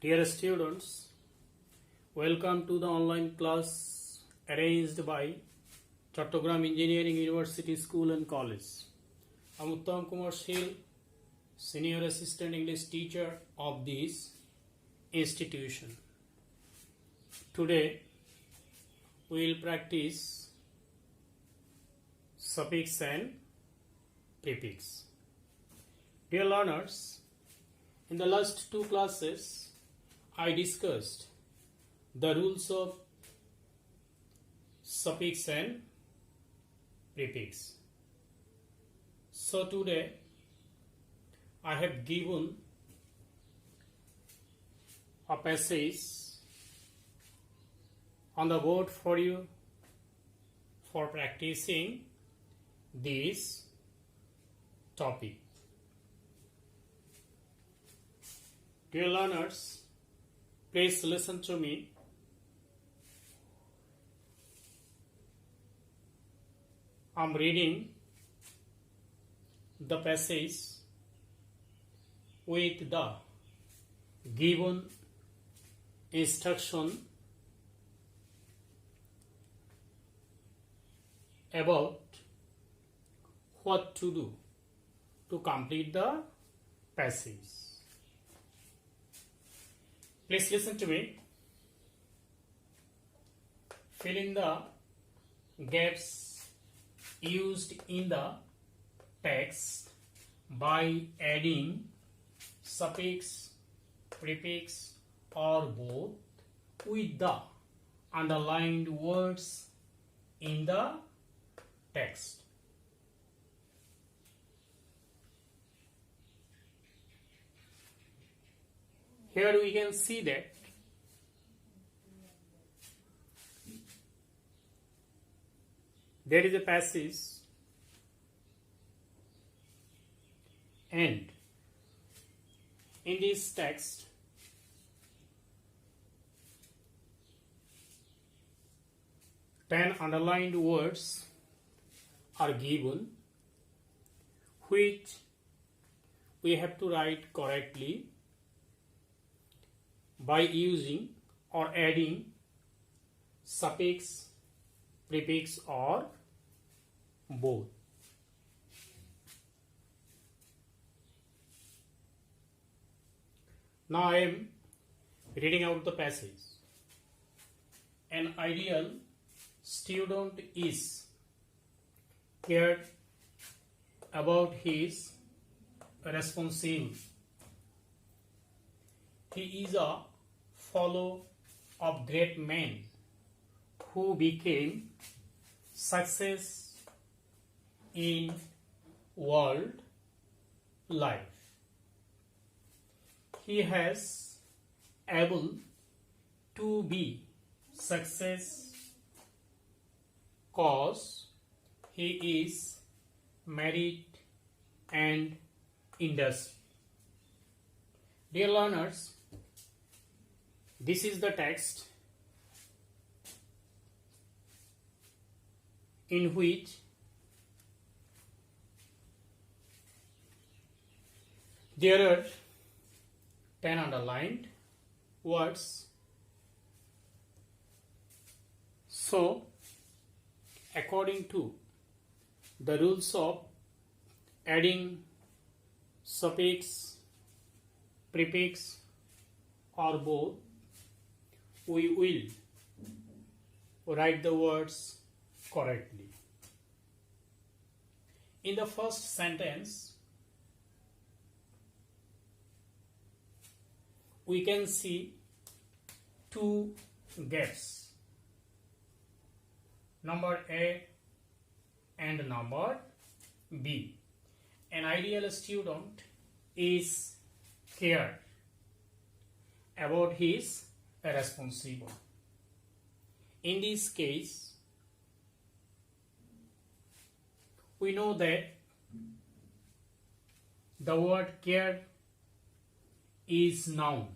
Dear students, welcome to the online class arranged by Chattogram Engineering University School and College. I am Uttam Kumar Shil, Senior Assistant English Teacher of this institution. Today, we will practice suffix and prefix. Dear learners, in the last two classes, I discussed the rules of suffix and prefix. So today, I have given a passage on the board for you for practicing this topic. Dear learners, please listen to me. I am reading the passage with the given instruction about what to do to complete the passage. Please listen to me. Fill in the gaps used in the text by adding suffix, prefix or both with the underlined words in the text. Here we can see that there is a passage and in this text ten underlined words are given which we have to write correctly by using or adding suffix, prefix or both. Now I am reading out the passage. An ideal student is cared about his responsible. He is a follower of great men who became success in world life. He has able to be success cause he is married and industry. Dear learners, this is the text in which there are 10 underlined words. So, according to the rules of adding suffix, prefix or both, we will write the words correctly. In the first sentence, we can see two gaps, number A and number B. An ideal student is cared about his responsible. In this case, we know that the word care is noun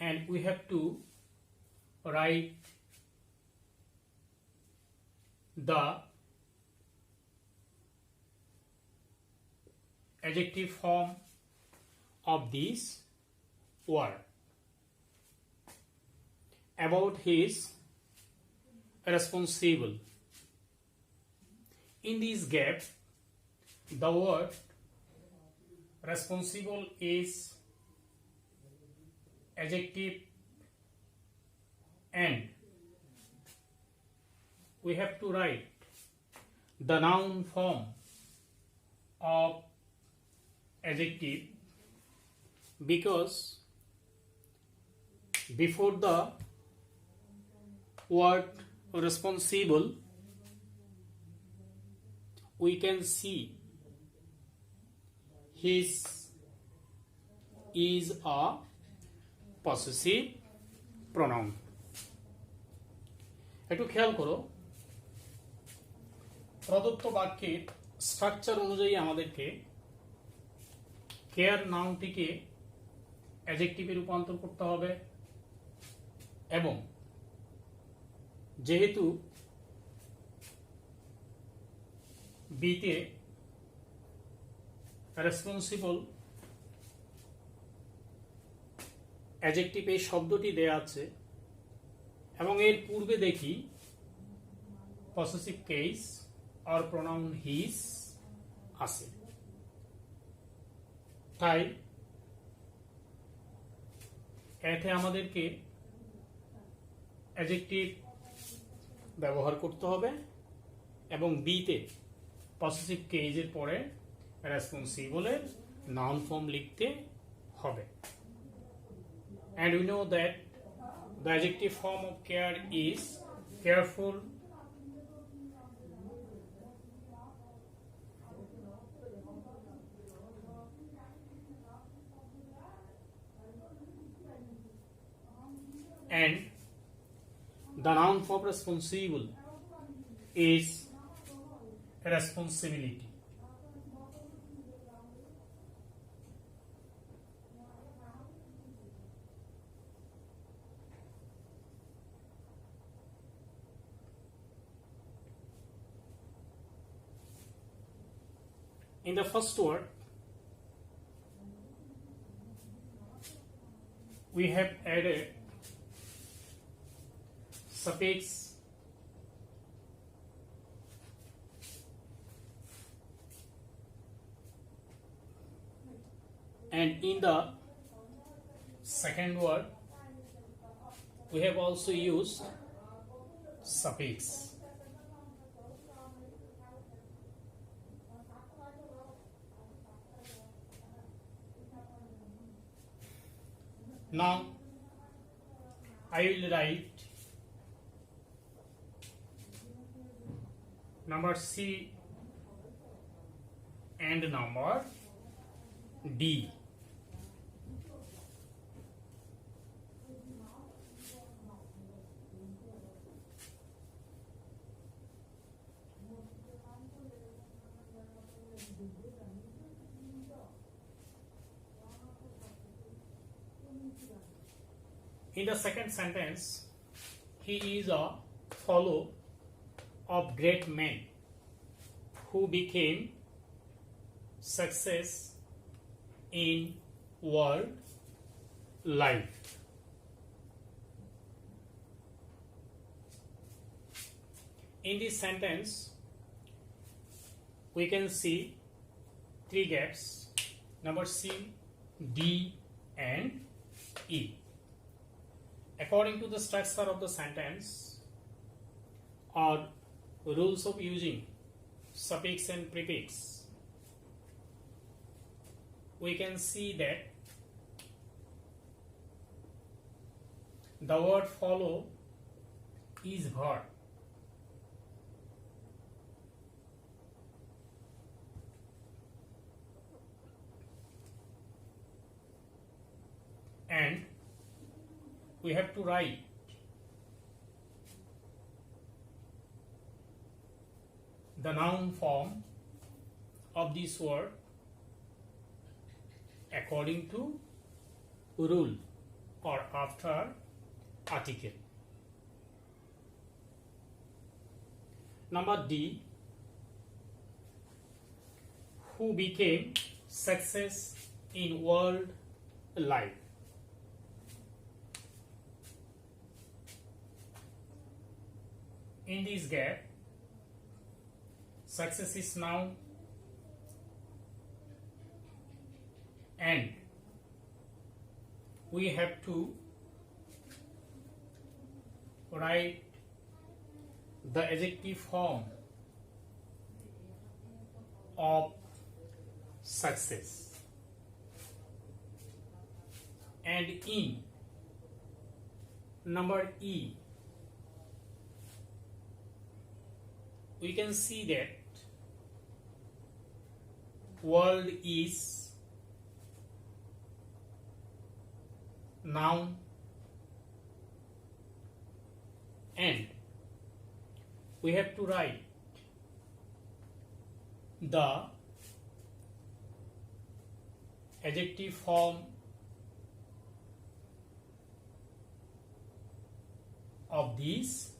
and we have to write the adjective form of this word. About his responsible. In this gap, the word responsible is adjective and we have to write the noun form of adjective because before the word responsible we can see his is a possessive pronoun. একটু খেয়াল করো প্রদত্ত বাক্যের structure অনুযায়ী আমাদেরকে care নাউনটিকে অ্যাডজেক্টিভে রূপান্তর করতে হবে এবং যেহেতু বিতে রেসপন্সিবল অ্যাডজেক্টিভ এই শব্দটি দেয়া আছে এবং এর পূর্বে দেখি পসেসিভ কেস আর প্রোনাউন হিজ আছে তাই এতে আমাদেরকে অ্যাডজেক্টিভ ব্যবহার করতে হবে এবং বিতে পসেসিভ কেসের পরে রেসপন্সিবলের নাউন ফর্ম লিখতে হবে and we know that the adjective form of care is careful, and the noun form responsible is responsibility. In the first word, we have added suffix and in the second word, we have also used suffix. Now I will write number C and number D. In the second sentence, he is a fellow of great men who became success in world life. In this sentence, we can see three gaps, number C, D and E. According to the structure of the sentence or rules of using suffix and prefix, we can see that the word follow is verb and we have to write the noun form of this word according to rule or after article. Number D, who became success in world life. In this gap, success is noun and we have to write the adjective form of success, and in number E we can see that world is noun and we have to write the adjective form of this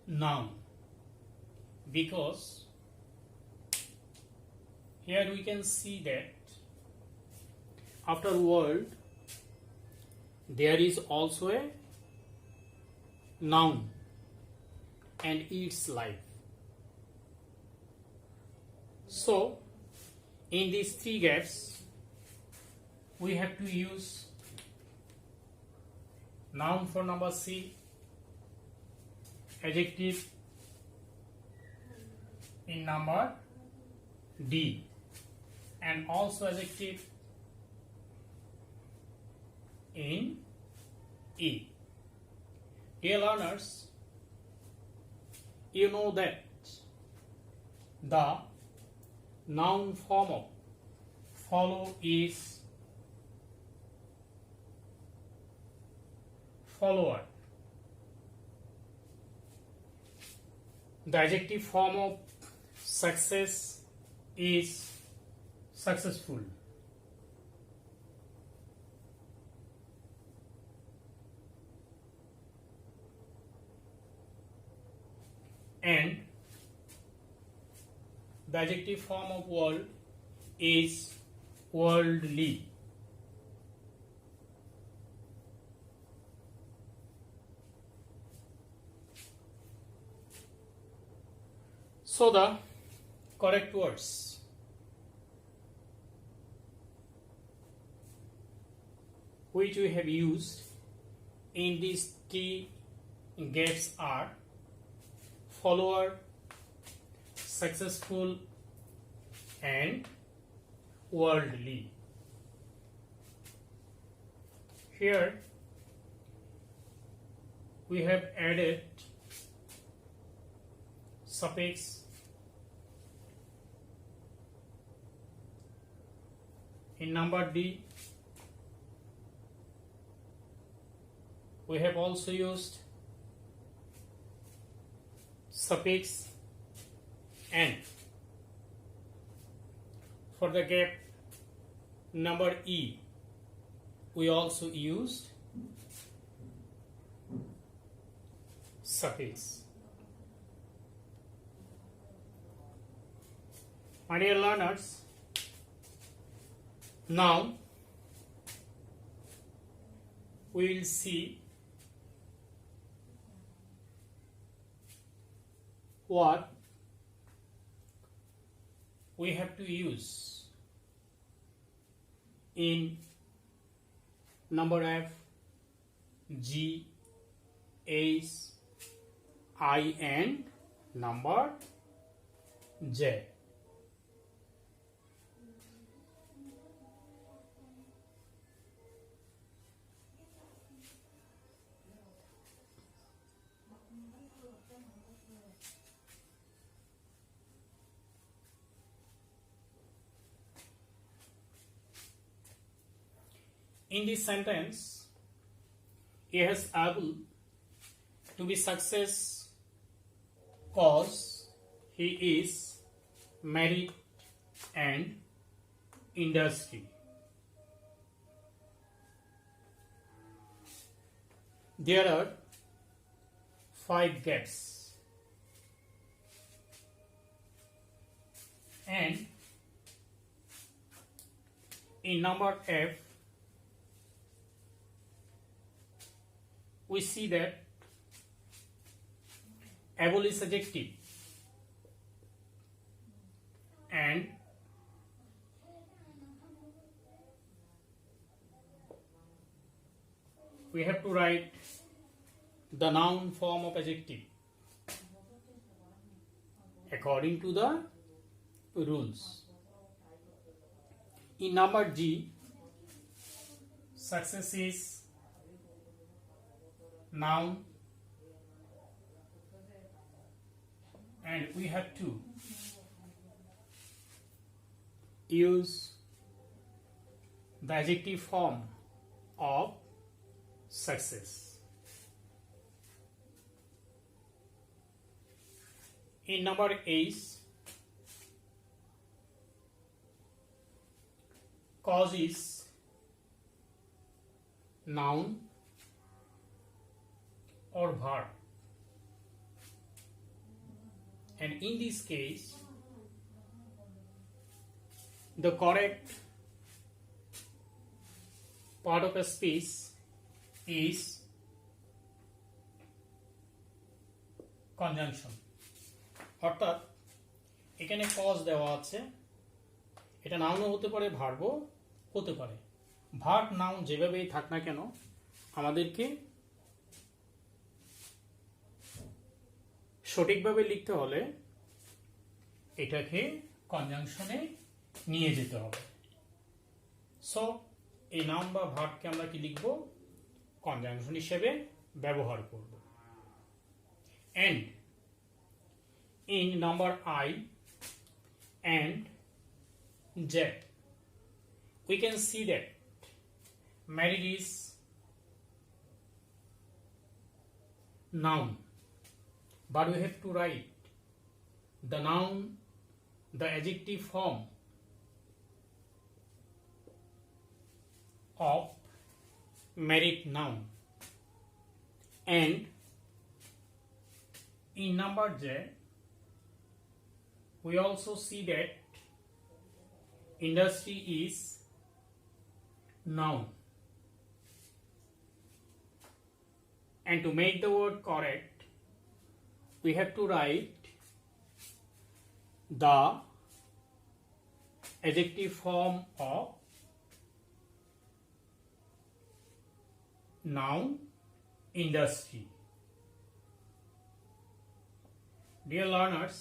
noun, because here we can see that after world there is also a noun and its life. So in these three gaps we have to use noun for number C, adjective in number D, and also adjective in E. Dear learners, you know that the noun form of follow is follower. The adjective form of success is successful. And the adjective form of world is worldly. So the correct words which we have used in these three gaps are follower, successful, and worldly. Here we have added suffix in number D. We have also used suffix and for the gap number E we also used suffix. My dear learners, now we will see what we have to use in number F, G, H, I and number J. In this sentence, he is able to be success cause he is merit and industry. There are 5 gaps and In number F, we see that able is adjective and we have to write the noun form of adjective according to the rules. In number G, success is noun and we have to use the adjective form of success. In number H, cause is noun or verb, and in this case the correct part of a speech is conjunction. অর্থাৎ এখানে cause দেওয়া আছে, এটা নাউনও হতে পারে ভার্বও হতে পারে। Verb noun যেভাবেই থাক না কেন আমাদেরকে সঠিকভাবে লিখতে হলে এটাকে কনজাংশনে নিয়ে যেতে হবে। সো এই নাউন বা ভার্বকে আমরা কি লিখব? কনজাংশন হিসেবে ব্যবহার করব। And in number I and J, we can see that married is noun, but we have to write the noun, the adjective form of married noun. And in number J, we also see that industry is noun, and to make the word correct we have to write the adjective form of noun industry. Dear learners,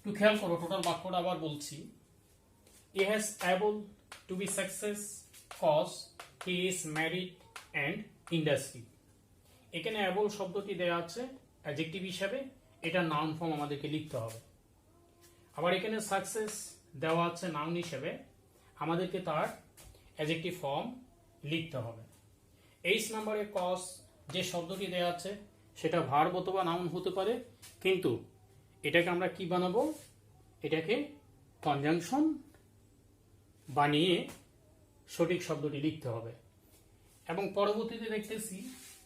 to খেয়াল করো total বাক্যটা আবার বলছি। He has able to be success cause he is married and industry. এখানে able শব্দটি দেয়া আছে adjective হিসাবে, এটা নাউন ফর্ম আমাদেরকে লিখতে হবে। আবার এখানে সাকসেস দেওয়া আছে নাউন হিসেবে, আমাদেরকে তার অ্যাডজেক্টিভ ফর্ম লিখতে হবে। এইচ নাম্বারে কজ যে শব্দটি দেয়া আছে সেটা ভার্ব অথবা নাউন হতে পারে, কিন্তু এটাকে আমরা কি বানাবো? এটাকে কনজাংশন বানিয়ে সঠিক শব্দটি লিখতে হবে। এবং পরবর্তীতে দেখতেছি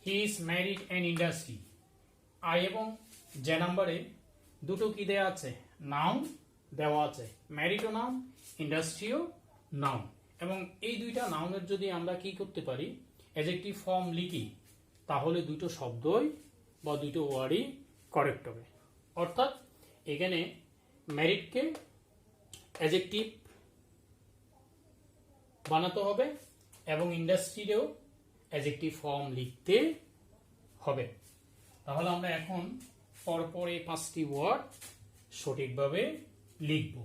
he is married and industry, I এবং যে নাম্বারে দুটো কি দেওয়া আছে? নাউন দেওয়া আছে, ম্যারিডও নাউন, ইন্ডাস্ট্রিও নাউন। এবং এই দুইটা নাউনের যদি আমরা কি করতে পারি? অ্যাডজেক্টিভ ফর্ম লিখি, তাহলে দুটো শব্দই বা দুটো ওয়ার্ডই কারেক্ট হবে। অর্থাৎ এখানে ম্যারিডকে অ্যাডজেক্টিভ বানাতে হবে এবং ইন্ডাস্ট্রিরও অ্যাডজেক্টিভ ফর্ম লিখতে হবে। তাহলে আমরা এখন পরপর এই 5টি ওয়ার্ড সঠিকভাবে লিখব।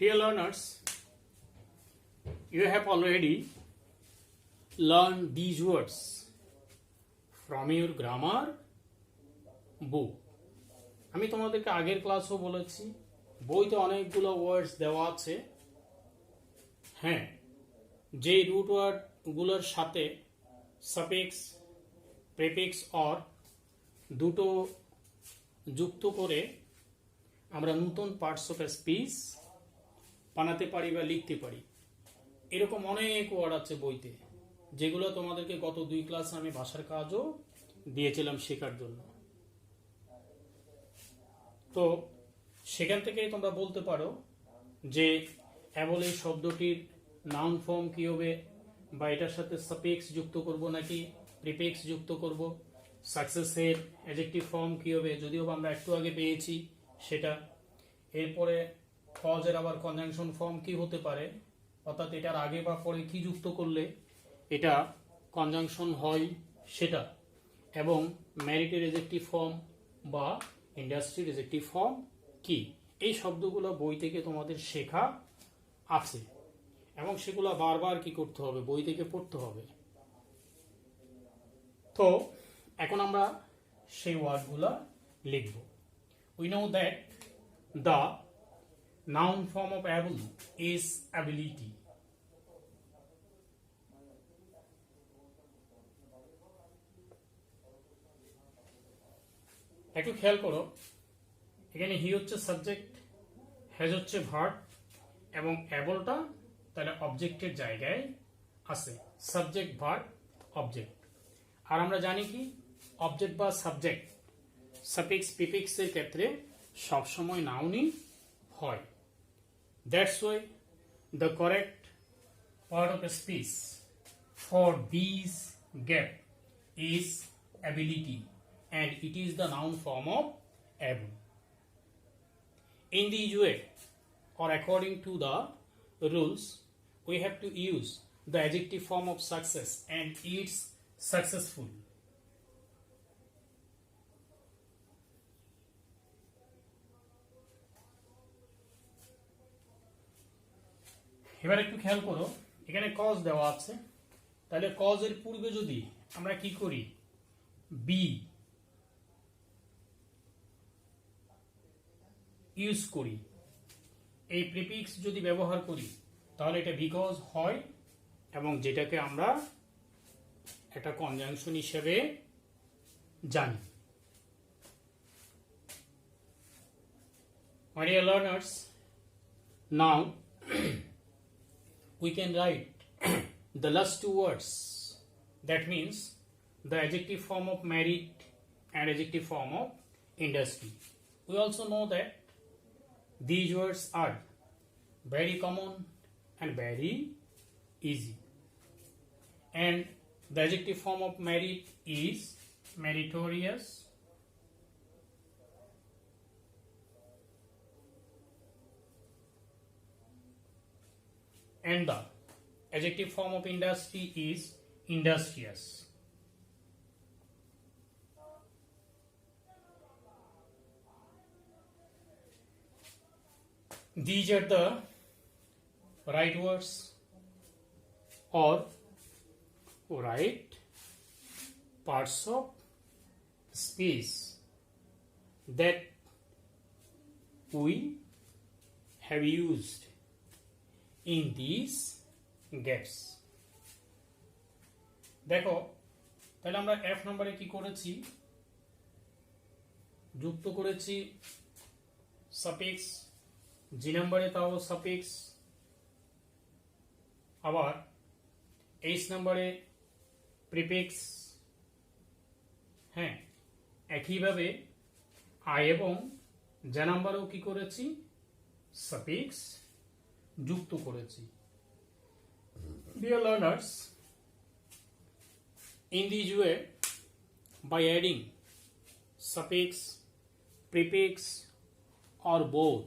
Dear learners, you have already learned these words from your grammar book. আমি তোমাদেরকে আগের ক্লাসও বলেছি, বইতে অনেকগুলো ওয়ার্ডস দেওয়া আছে, হ্যাঁ, যে রুট ওয়ার্ডগুলোর সাথে সাফিক্স প্রিফিক্স অর দুটো যুক্ত করে আমরা নতুন পার্টস অফ স্পিচ বানাতে পারি বা লিখতে পারি। এরকম অনেক ওয়ার্ড আছে বইতে, যেগুলো তোমাদেরকে গত 2 ক্লাসে আমি ভাষার কাজও দিয়েছিলাম শেখার জন্য। তো সেখান থেকে তোমরা বলতে পারো যে অ্যাবল এই শব্দটির নাউন ফর্ম কি হবে, বা এটার সাথে সাফিক্স যুক্ত করব নাকি প্রিফিক্স যুক্ত করব, সাকসেসের অ্যাডজেক্টিভ ফর্ম কি হবে, যদিও আমরা একটু আগে পেয়েছি সেটা। এরপরে কজের আবার কনজাংশন ফর্ম কি হতে পারে, অর্থাৎ এটার আগে বা পরে কি যুক্ত করলে এটা কনজাংশন হয় সেটা, এবং ম্যারিটের অ্যাডজেক্টিভ ফর্ম বা ইন্ডাস্ট্রির অ্যাডজেক্টিভ ফর্ম কি। এই শব্দগুলো বই থেকে তোমাদের শেখা আছে এবং সেগুলো বারবার কি করতে হবে, বই থেকে পড়তে হবে। তো এখন আমরা সেই ওয়ার্ডগুলো লিখব। We know that the noun form of able is ability. একটু খেয়াল করো, এখানে হি হচ্ছে সাবজেক্ট, হ্যাজ হচ্ছে ভার্ব, এবং অ্যাবলটা তাহলে অবজেক্টের জায়গায় আছে। Subject verb object. আর আমরা জানি কি অবজেক্ট বা সাবজেক্ট সাফিক্স প্রিফিক্সের ক্ষেত্রে সবসময় নাউনই হয়। That's why the correct part of a speech for this gap is ability, and it is the noun form of able. In this way, or according to the rules, we have to use the adjective form of success, and it's successful. এবার একটু খেয়াল করো, এখানে cause দেওয়া আছে, তাহলে কজের পূর্বে যদি আমরা কি করি, বি ইউজ করি, এই প্রিফিক্স যদি ব্যবহার করি, তাহলে এটা বিকজ হয়, এবং যেটাকে আমরা একটা কনজাংশন হিসেবে জানি। My dear learners, now we can write the last two words. That means the adjective form of merit and adjective form of industry. We also know that these words are very common and very easy. And the adjective form of merit is meritorious, and the adjective form of industry is industrious. These are the right words or right parts of speech that we have used in these gaps. দেখো, তাহলে আমরা F নম্বরে কি করেছি, যুক্ত করেছি suffix, জি নম্বরে তাও সাফিক্স, আবার এইচ নম্বরে প্রিফিক্স। হ্যাঁ, একইভাবে আই এবং জে নম্বরেও কি করেছি, সাফিক্স যুক্ত করেছি। Dear learners, in this way, by adding suffix, prefix or both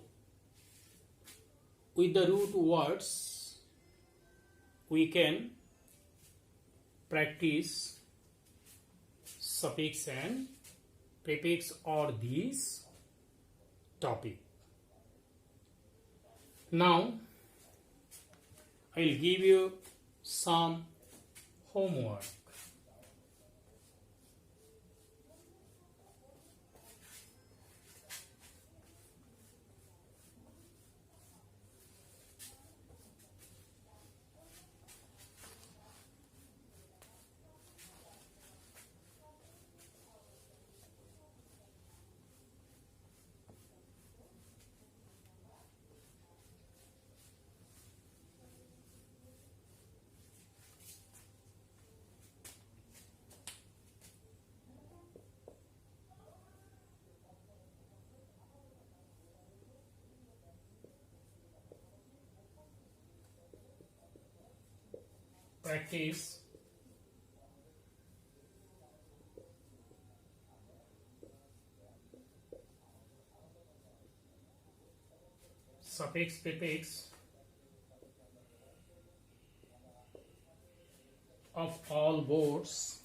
with the root words, we can practice suffix and prefix or this topic. Now I'll give you some homework. practice suffix prefix of all boards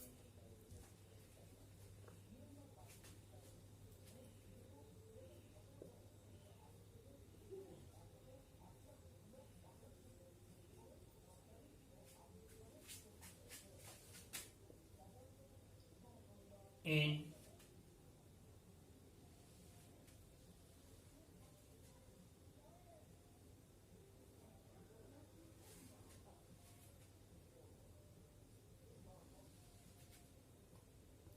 in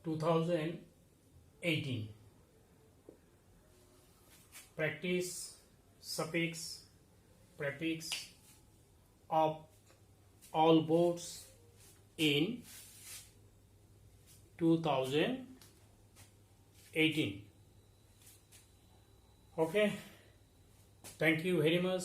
2018. Practice suffix prefix of all boards in 2018. Okay, thank you very much.